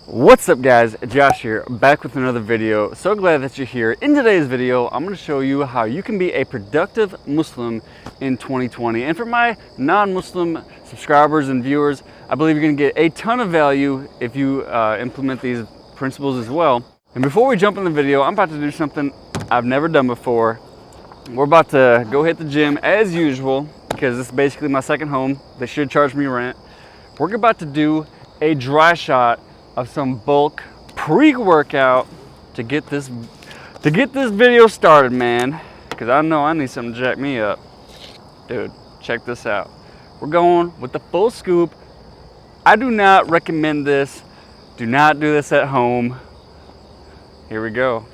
What's up guys, Josh here, back with another video. So glad that you're here. In today's video, I'm going to show you how you can be a productive Muslim in 2020. And for my non-Muslim subscribers and viewers, I believe you're going to get a ton of value if you implement these principles as well. And before we jump in the video, I'm about to do something I've never done before. We're about to go hit the gym as usual, because this is basically my second home. They should charge me rent. We're about to do a dry shot of some bulk pre-workout to get this video started, man, because I know I need something to jack me up. Dude, check this out. We're going with the full scoop. I do not recommend this. Do not do this at home. Here we go.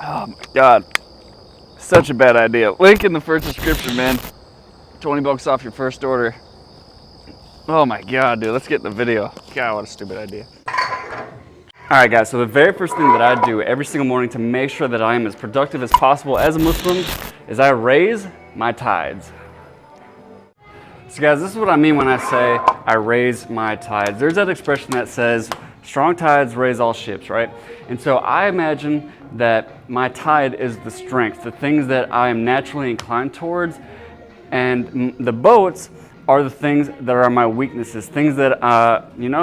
Oh my God. Such a bad idea. Link in the first description, man. 20 bucks off your first order. Oh my God, dude. Let's get in the video. God, what a stupid idea. All right, guys. So the very first thing that I do every single morning to make sure that I am as productive as possible as a Muslim is I raise my tides. So guys, this is what I mean when I say I raise my tides. There's that expression that says, strong tides raise all ships, right? And so I imagine that my tide is the strength, the things that I am naturally inclined towards, and the boats are the things that are my weaknesses, things that,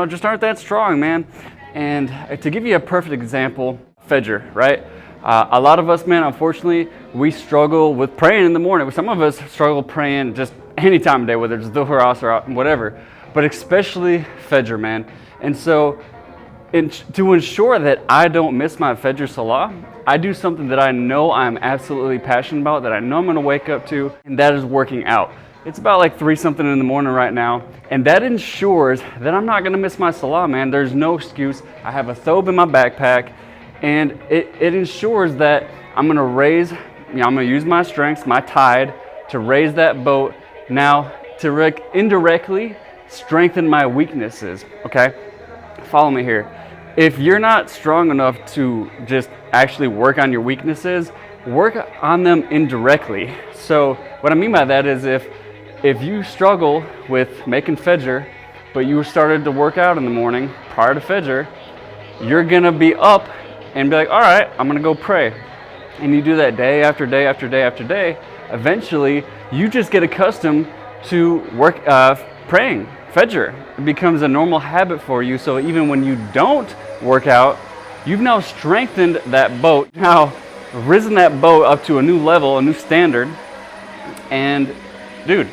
just aren't that strong, man. And to give you a perfect example, Fajr, right? A lot of us, man, unfortunately, we struggle with praying in the morning. Some of us struggle praying just any time of day, whether it's Dhuhr, Asr, whatever, but especially Fajr, man. And so to ensure that I don't miss my Fajr Salah, I do something that I know I'm absolutely passionate about, that I know I'm going to wake up to, and that is working out. It's about like 3 something in the morning right now, and that ensures that I'm not going to miss my Salah, man. There's no excuse. I have a thobe in my backpack, and it ensures that I'm going to raise, I'm going to use my strengths, my tide, to raise that boat now to indirectly strengthen my weaknesses, okay? Follow me here. If you're not strong enough to just actually work on your weaknesses, work on them indirectly. So what I mean by that is if you struggle with making Fajr, but you started to work out in the morning prior to Fajr, you're gonna be up and be like, all right, I'm gonna go pray. And you do that day after day after day after day. Eventually, you just get accustomed to praying Fajr. It becomes a normal habit for you, so even when you don't work out, you've now strengthened that boat, now risen that boat up to a new level, a new standard, and dude,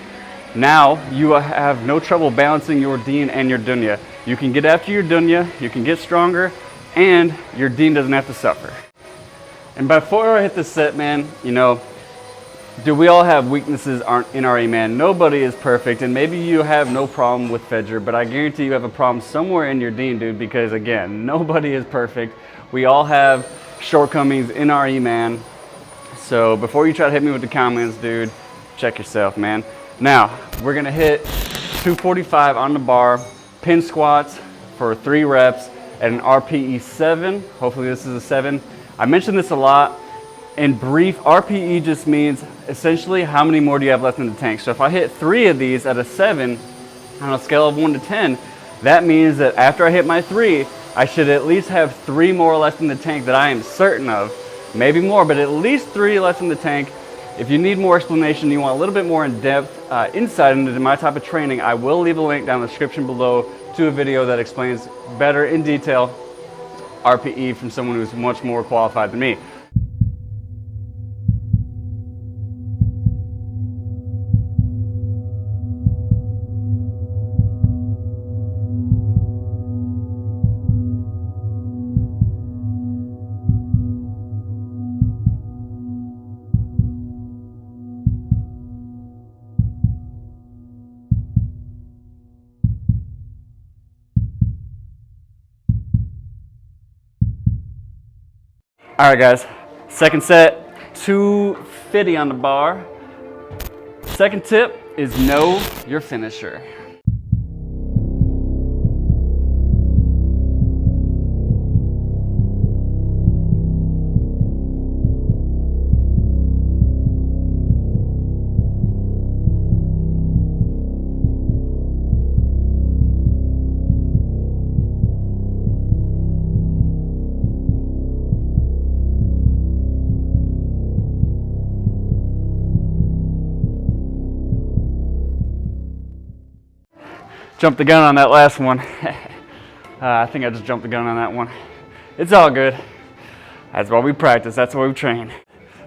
now you have no trouble balancing your deen and your dunya. You can get after your dunya, you can get stronger, and your deen doesn't have to suffer. And before I hit the set, man, do we all have weaknesses in our iman? Nobody is perfect, and maybe you have no problem with Fajr, but I guarantee you have a problem somewhere in your deen, dude, because again, nobody is perfect. We all have shortcomings in our iman. So before you try to hit me with the comments, dude, check yourself, man. Now, we're gonna hit 245 on the bar, pin squats for 3 reps at an RPE 7. Hopefully this is a 7. I mentioned this a lot. In brief, RPE just means essentially how many more do you have left in the tank. So if I hit 3 of these at a 7 on a scale of 1 to 10, that means that after I hit my 3, I should at least have 3 more left in the tank that I am certain of. Maybe more, but at least 3 left in the tank. If you need more explanation, you want a little bit more in-depth insight into my type of training, I will leave a link down in the description below to a video that explains better in detail RPE from someone who's much more qualified than me. All right, guys, second set, 250 on the bar. Second tip is know your finisher. jumped the gun on that last one. I think I just jumped the gun on that one. It's all good. That's why we practice, that's why we train.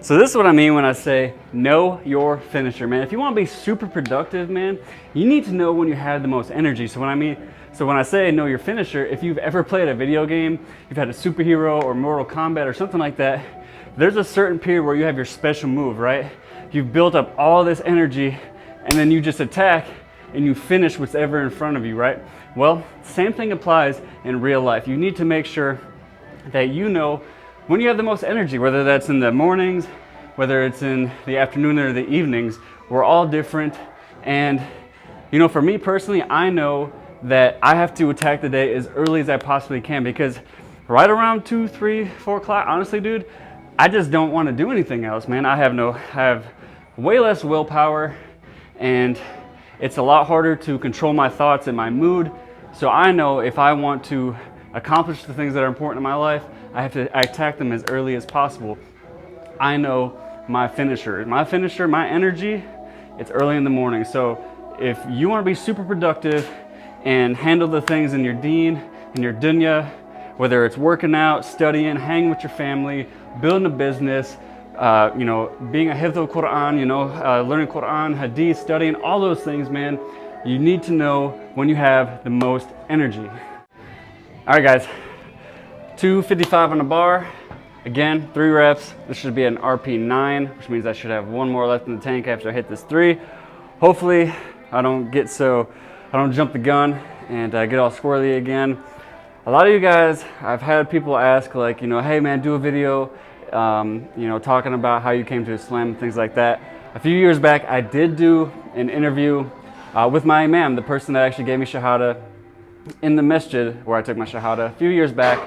So this is what I mean when I say know your finisher, man. If you want to be super productive, man, you need to know when you have the most energy. So when I say know your finisher, if you've ever played a video game, you've had a superhero or Mortal Kombat or something like that, there's a certain period where you have your special move, right? You've built up all this energy and then you just attack and you finish whatever in front of you, right? Well, same thing applies in real life. You need to make sure that you know when you have the most energy, whether that's in the mornings, whether it's in the afternoon or the evenings. We're all different. And you know, for me personally, I know that I have to attack the day as early as I possibly can, because right around 2, 3, 4 o'clock, honestly, dude, I just don't want to do anything else, man. I have way less willpower, and it's a lot harder to control my thoughts and my mood. So I know if I want to accomplish the things that are important in my life, I have to attack them as early as possible. I know my finisher, my energy, it's early in the morning. So if you want to be super productive and handle the things in your deen, in your dunya, whether it's working out, studying, hanging with your family, building a business, you know, being a hifz of Quran, you know, learning Quran, hadith, studying, all those things, man, you need to know when you have the most energy. All right, guys, 255 on the bar. Again, 3 reps. This should be an RP 9, which means I should have 1 more left in the tank after I hit this 3. Hopefully, I don't jump the gun and get all squirrely again. A lot of you guys, I've had people ask, like, you know, hey man, do a video, you know, talking about how you came to Islam and things like that. A few years back, I did do an interview with my imam, the person that actually gave me shahada in the masjid where I took my shahada a few years back.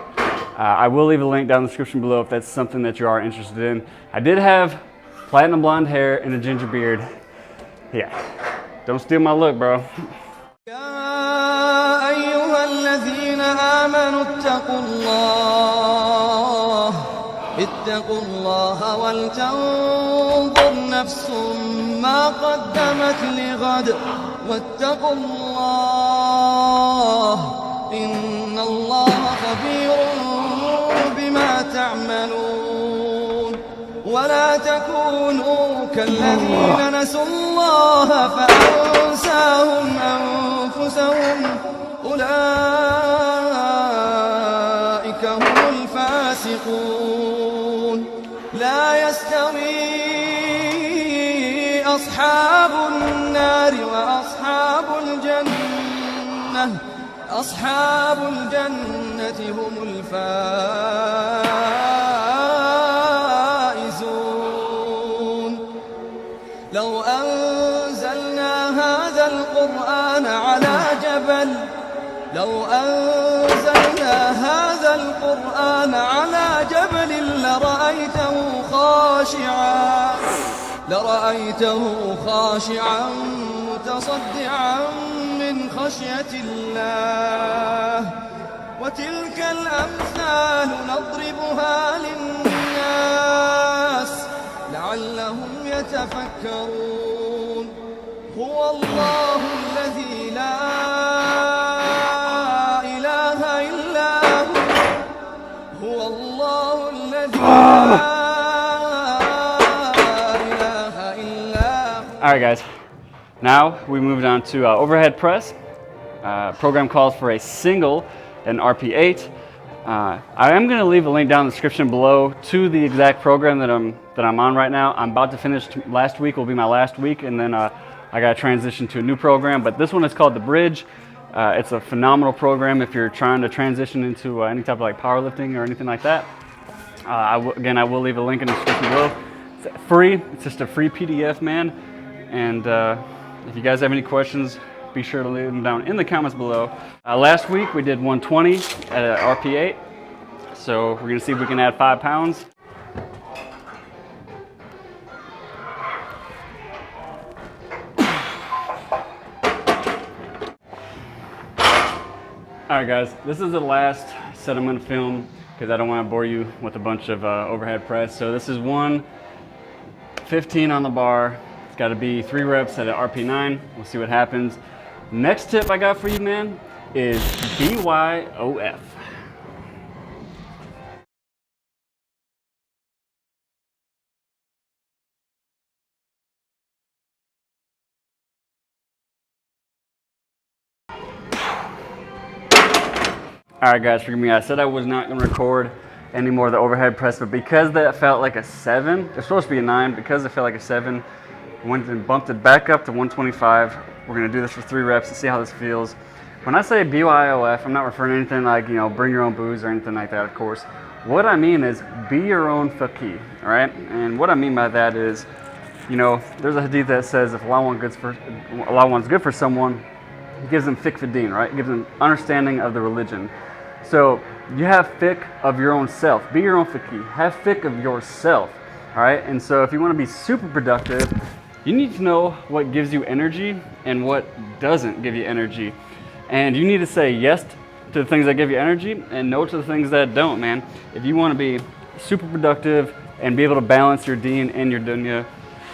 I will leave a link down in the description below if that's something that you are interested in. I did have platinum blonde hair and a ginger beard. Yeah, don't steal my look, bro. اتقوا الله ولتنظر نفس ما قدمت لغد واتقوا الله إن الله خبير بما تعملون ولا تكونوا كالذين نسوا الله فأنساهم أنفسهم أولئك هم الفاسقون لا يستوي أصحاب النار وأصحاب الجنة أصحاب الجنة هم الفائزون لو أنزلنا هذا القرآن على جبل لرأيته خاشعا متصدعا من خشية الله وتلك الأمثال نضربها للناس لعلهم يتفكرون هو الله الذي لا إله إلا هو الله الذي لا All right, guys. Now we moved on to overhead press. Program calls for a single and RP8. I am going to leave a link down in the description below to the exact program that I'm on right now. I'm about to finish. Last week will be my last week, and then I got to transition to a new program. But this one is called the Bridge. It's a phenomenal program if you're trying to transition into any type of like powerlifting or anything like that. I will leave a link in the description below. It's free. It's just a free PDF, man. And if you guys have any questions, be sure to leave them down in the comments below. Last week we did 120 at an RP8. So we're gonna see if we can add 5 pounds. All right, guys, this is the last set I'm gonna film because I don't want to bore you with a bunch of overhead press. So this is 115 on the bar. It's got to be 3 reps at an RP9. We'll see what happens. Next tip I got for you, man, is BYOF. All right, guys, forgive me. I said I was not gonna record any more of the overhead press, but because that felt like a 7, it's supposed to be a 9, because it felt like a 7, went and bumped it back up to 125. We're gonna do this for 3 reps and see how this feels. When I say BYOF, I'm not referring to anything like, you know, bring your own booze or anything like that, of course. What I mean is be your own faqih, all right? And what I mean by that is, you know, there's a hadith that says if Allah wants good for someone, He gives them fiqh fi-din, right? He gives them understanding of the religion. So you have fiqh of your own self. Be your own faqih. Have fiqh of yourself, all right? And so if you want to be super productive, you need to know what gives you energy and what doesn't give you energy. And you need to say yes to the things that give you energy and no to the things that don't, man. If you want to be super productive and be able to balance your deen and your dunya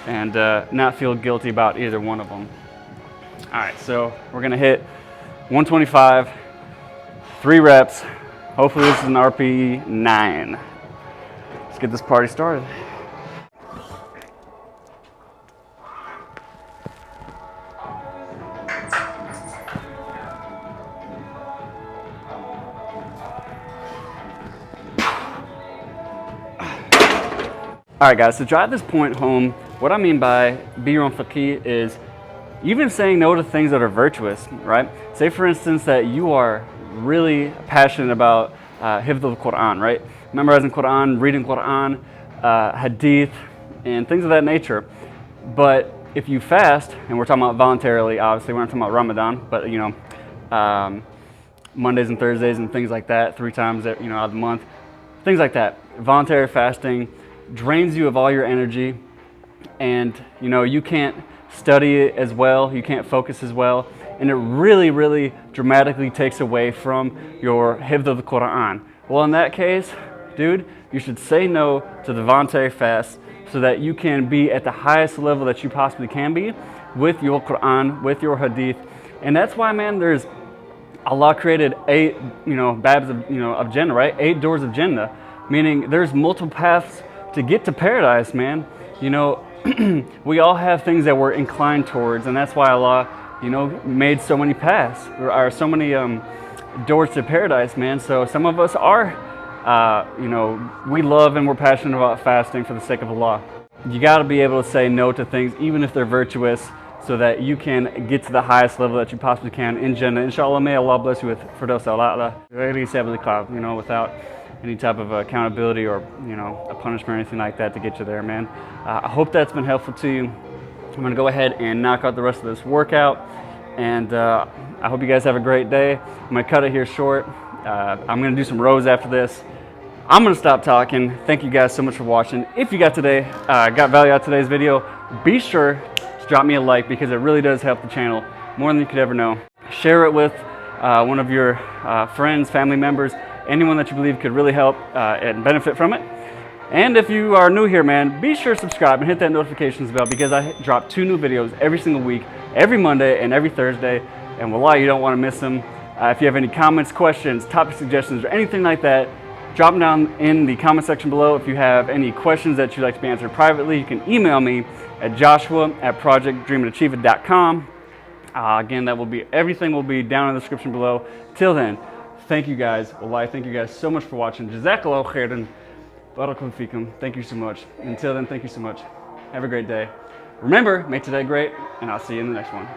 and not feel guilty about either one of them. All right, so we're gonna hit 125, 3 reps. Hopefully this is an RPE 9. Let's get this party started. All right, guys, to drive this point home, what I mean by be your own faqih is even saying no to things that are virtuous, right? Say, for instance, that you are really passionate about hifd al-Quran, right? Memorizing Quran, reading Quran, hadith, and things of that nature. But if you fast, and we're talking about voluntarily, obviously, we're not talking about Ramadan, but, you know, Mondays and Thursdays and things like that, 3 times, you know, out of the month, things like that. Voluntary fasting drains you of all your energy, and you know you can't study as well, you can't focus as well, and it really, really dramatically takes away from your hifd of the Quran. Well, in that case, dude, you should say no to the voluntary fast so that you can be at the highest level that you possibly can be with your Quran, with your hadith. And that's why, man, there's Allah created 8, you know, babs of, you know, of Jannah, right? 8 doors of Jannah, meaning there's multiple paths to get to paradise, man. You know, we all have things that we're inclined towards, and that's why Allah, you know, made so many paths, or so many doors to paradise, man. So some of us are, you know, we love and we're passionate about fasting for the sake of Allah. You got to be able to say no to things, even if they're virtuous, so that you can get to the highest level that you possibly can in Jannah. Inshallah, may Allah bless you with Firdaus al-A'la, you know, without any type of accountability or, you know, a punishment or anything like that to get you there, man. I hope that's been helpful to you. I'm gonna go ahead and knock out the rest of this workout, and I hope you guys have a great day. I'm gonna cut it here short. I'm gonna do some rows after this. I'm gonna stop talking. Thank you guys so much for watching. If you got value out of today's video, be sure to drop me a like, because it really does help the channel more than you could ever know. Share it with one of your friends, family members, anyone that you believe could really help and benefit from it. And if you are new here, man, be sure to subscribe and hit that notifications bell, because I drop 2 new videos every single week, every Monday and every Thursday, and wallah, you don't want to miss them. If you have any comments, questions, topic suggestions, or anything like that, drop them down in the comment section below. If you have any questions that you'd like to be answered privately, you can email me at joshua@projectdreamandachieveit.com. Again, everything will be down in the description below. Till then, thank you guys. Wallahi, thank you guys so much for watching. Jazakallahu khairan. Barakallahu feekum. Thank you so much. Until then, thank you so much. Have a great day. Remember, make today great, and I'll see you in the next one.